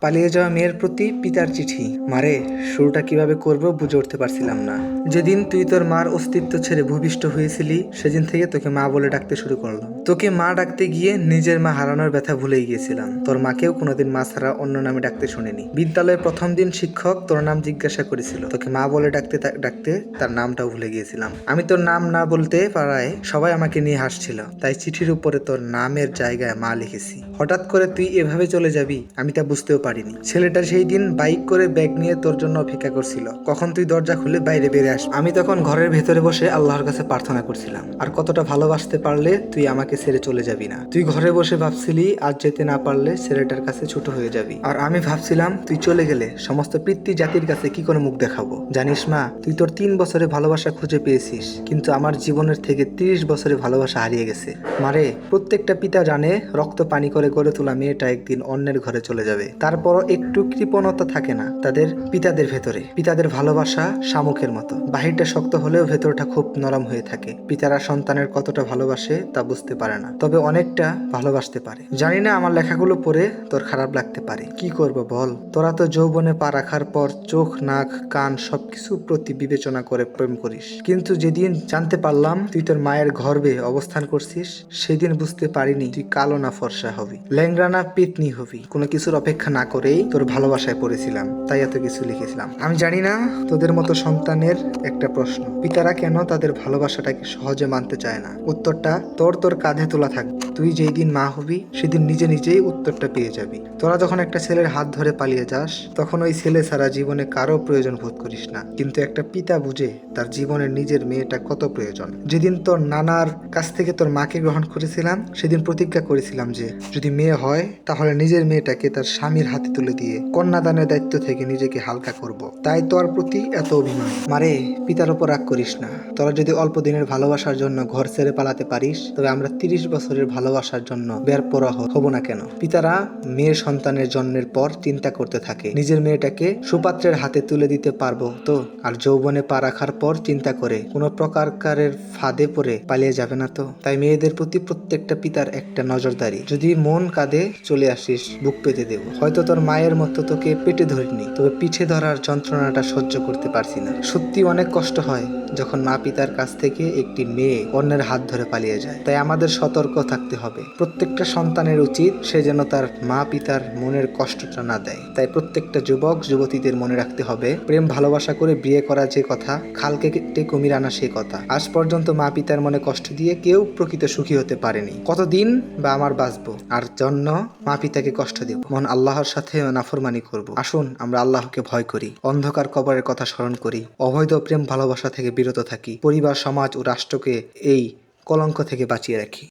পালিয়ে যাওয়া মেয়ের প্রতি পিতার চিঠি। মারে, শুরুটা কিভাবে করব বুঝে উঠতে পারছিলাম না। যেদিন তুই তোর মার অস্তিত্ব ছেড়ে ভূমিষ্ঠ হয়েছিলি সেদিন থেকে তোকে মা বলে ডাকতে শুরু করলাম। তোকে মা ডাকতে গিয়ে নিজের মা হারানোর ব্যথা ভুলেই গিয়েছিলাম। তোর মাকেও কোনোদিন মা ছাড়া অন্য নামে ডাকতে শুনিনি। বিদ্যালয়ের প্রথম দিন শিক্ষক তোর নাম জিজ্ঞাসা করেছিল, তোকে মা বলে ডাকতে ডাকতে তার নামটাও ভুলে গিয়েছিলাম। আমি তোর নাম না বলতে পারায় সবাই আমাকে নিয়ে হাসছিল, তাই চিঠির উপরে তোর নামের জায়গায় মা লিখেছি। হঠাৎ করে তুই এভাবে চলে যাবি আমি তা বুঝতেও পারিনি। ছেলেটা সেই দিন বাইক করে ব্যাগ নিয়ে তোর জন্য অপেক্ষা করছিল, কখন তুই দরজা খুলে বাইরে বেরিয়ে আস। আমি তখন ঘরের ভেতরে বসে আল্লাহর কাছে প্রার্থনা করছিলাম, আর কতটা ভালোবাসতে পারলে তুই আমাকে ছেড়ে চলে যাবি না। তুই ঘরে বসে ভাবছিলি আজ যেতে না পারলে ছেলেটার কাছে ছোট হয়ে যাবি, আর আমি ভাবছিলাম তুই চলে গেলে সমস্ত পিতৃ জাতির কাছে কি করে মুখ দেখাবো। জানিস মা, তুই তোর 3 বছরে ভালোবাসা খুঁজে পেয়েছিস, কিন্তু আমার জীবনের থেকে 30 বছরে ভালোবাসা হারিয়ে গেছে। মারে, প্রত্যেকটা পিতা জানে রক্ত পানি করে গড়ে তোলা মেয়েটা একদিন অন্যের ঘরে চলে যাবে। তারপরও একটু কৃপণতা থাকে না তাদের পিতাদের ভেতরে। পিতাদের ভালোবাসা শামুকের মতো, বাহিরটা শক্ত হলেও ভেতরটা খুব নরম হয়ে থাকে। পিতারা সন্তানের কতটা ভালোবাসে তা বুঝতে পারে না, তবে অনেকটা ভালোবাসতে পারে। জানি না আমার লেখাগুলো পড়ে তোর খারাপ লাগতে পারে, কি করব বল। তোরা তো যৌবনে পা রাখার পর চোখ, নাক, কান সবকিছু প্রতি বিবেচনা করে প্রেম করিস, কিন্তু যেদিন জানতে পারলাম তুই তোর মায়ের গর্ভে অবস্থান করছিস সেদিন বুঝতে পারিনি তুই কালো না ফর্সা হবি, ল্যাংড়া না পেতনি হবি। কোনো কিছুর অপেক্ষা না করেই তোর ভালোবাসায় পড়েছিলাম, তাই এত কিছু লিখেছিলাম। আমি জানি না তোদের মতো সন্তানের একটা প্রশ্ন, পিতারা কেন তাদের ভালোবাসাটাকে সহজে মানতে চায় না। উত্তরটা তোর কাঁধে তোলা থাকবে। তুই যেই দিন মা হবি সেদিন নিজে নিজেই উত্তরটা পেয়ে যাবি। তোরা যখন একটা ছেলের হাত ধরে পালিয়ে যাস তখন ওই ছেলে ছাড়া জীবনে কারো প্রয়োজন বোধ করিস না, কিন্তু একটা পিতা বুঝে তার জীবনের নিজের মেয়েটা কত প্রয়োজন। যেদিন তোর নানার কাছ থেকে তোর মাকে গ্রহণ করেছিলাম সেদিন প্রতিজ্ঞা করেছিলাম যে যদি মেয়ে হয় তাহলে নিজের মেয়েটাকে তার স্বামীর হাতে তুলে দিয়ে কন্যাদানের দায়িত্ব থেকে নিজেকে হালকা করব। তাই তোর প্রতি এত অভিমান। মারে, পিতার ওপর রাগ করিস না। তোরা যদি অল্প দিনের ভালোবাসার জন্য ঘর ছেড়ে পালাতে পারিস, তবে আমরা 30 বছরের ভালোবাসার জন্য বেরপরা হব না কেন? পিতারা মেয়ের সন্তানের জন্মের পর চিন্তা করতে থাকে নিজের মেয়েটাকে সুপাত্রের হাতে তুলে দিতে পারবো তো, আর যৌবনে পা রাখার পর চিন্তা করে কোনো প্রকারের ফাঁদে পড়ে পালিয়ে যাবে না তো। তাই মেয়েদের প্রতি প্রত্যেকটা পিতার একটা নজরদারি। যদি মন কাঁদে চলে আসিস, বুক পেতে দেব। হয়তো তোর মায়ের মতো তোকে পেটে ধরিনি, তবে পিঠে ধরার যন্ত্রণাটা সহ্য করতে পারছি না। সত্যি অনেক কষ্ট হয় যখন মা পিতার কাছ থেকে একটি মেয়ে অন্যের হাত ধরে পালিয়ে যায়। তাই আমাদের সতর্ক থাকতে হবে। প্রত্যেকটা সন্তানের উচিত সে যেন তার মা পিতার মনের কষ্টটা না দেয়। তাই প্রত্যেকটা যুবক যুবতীদের মনে রাখতে হবে, প্রেম ভালোবাসা করে বিয়ে করা যে কথা, খালকে কেটে কুমির আনা সে কথা। আজ পর্যন্ত মা পিতার মনে কষ্ট দিয়ে কেউ প্রকৃত সুখী হতে পারেনি। কতদিন বা আমার বাঁচবো আর জন্য মা পিতাকে কষ্ট দেব? মন আল্লাহর সাথে নাফরমানি করব। আসুন আমরা আল্লাহকে ভয় করি, অন্ধকার কবরের কথা স্মরণ করি, অবৈধ প্রেম ভালোবাসা থেকে বিরত থাকি, পরিবার, সমাজ ও রাষ্ট্রকে এই কলঙ্ক থেকে বাঁচিয়ে রাখি।